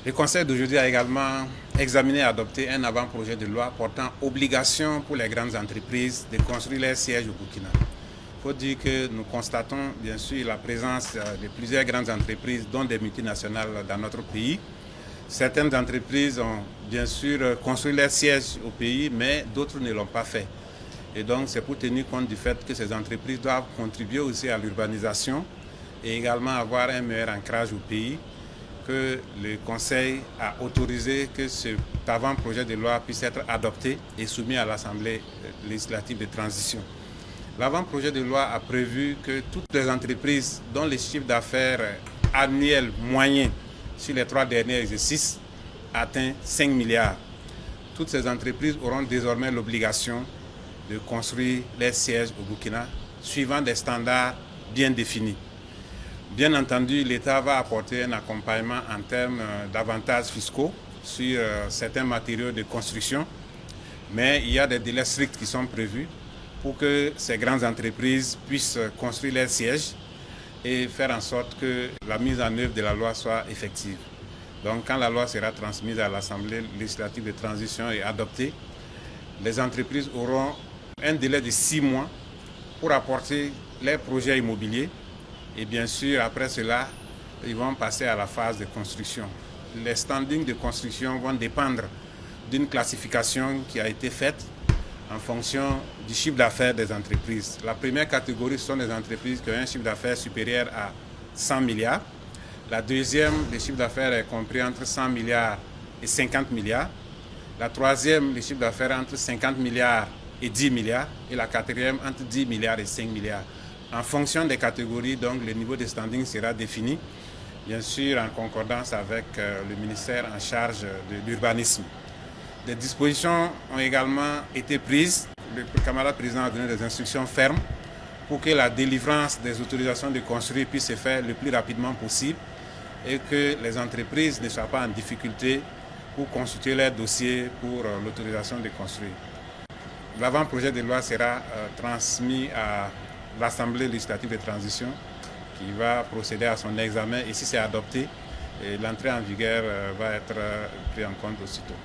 Le Conseil d'aujourd'hui a également examiné et adopté un avant-projet de loi portant obligation pour les grandes entreprises de construire leurs sièges au Burkina. Il faut dire que nous constatons bien sûr la présence de plusieurs grandes entreprises, dont des multinationales dans notre pays. Certaines entreprises ont bien sûr construit leurs sièges au pays, mais d'autres ne l'ont pas fait. Et donc c'est pour tenir compte du fait que ces entreprises doivent contribuer aussi à l'urbanisation et également avoir un meilleur ancrage au pays, que le Conseil a autorisé que cet avant-projet de loi puisse être adopté et soumis à l'Assemblée législative de transition. L'avant-projet de loi a prévu que toutes les entreprises dont les chiffres d'affaires annuels moyens sur les 3 derniers exercices atteint 5 milliards. Toutes ces entreprises auront désormais l'obligation de construire les sièges au Burkina suivant des standards bien définis. Bien entendu, l'État va apporter un accompagnement en termes d'avantages fiscaux sur certains matériaux de construction, mais il y a des délais stricts qui sont prévus pour que ces grandes entreprises puissent construire leurs sièges et faire en sorte que la mise en œuvre de la loi soit effective. Donc quand la loi sera transmise à l'Assemblée législative de transition et adoptée, les entreprises auront un délai de 6 mois pour apporter leurs projets immobiliers. Et bien sûr, après cela, ils vont passer à la phase de construction. Les standings de construction vont dépendre d'une classification qui a été faite en fonction du chiffre d'affaires des entreprises. La première catégorie sont les entreprises qui ont un chiffre d'affaires supérieur à 100 milliards. La deuxième, le chiffre d'affaires est compris entre 100 milliards et 50 milliards. La troisième, le chiffre d'affaires entre 50 milliards et 10 milliards. Et la quatrième, entre 10 milliards et 5 milliards. En fonction des catégories, donc, le niveau de standing sera défini, bien sûr en concordance avec le ministère en charge de l'urbanisme. Des dispositions ont également été prises. Le camarade président a donné des instructions fermes pour que la délivrance des autorisations de construire puisse se faire le plus rapidement possible et que les entreprises ne soient pas en difficulté pour constituer leur dossier pour l'autorisation de construire. L'avant-projet de loi sera transmis à l'Assemblée législative de transition qui va procéder à son examen et si c'est adopté, l'entrée en vigueur va être prise en compte aussitôt.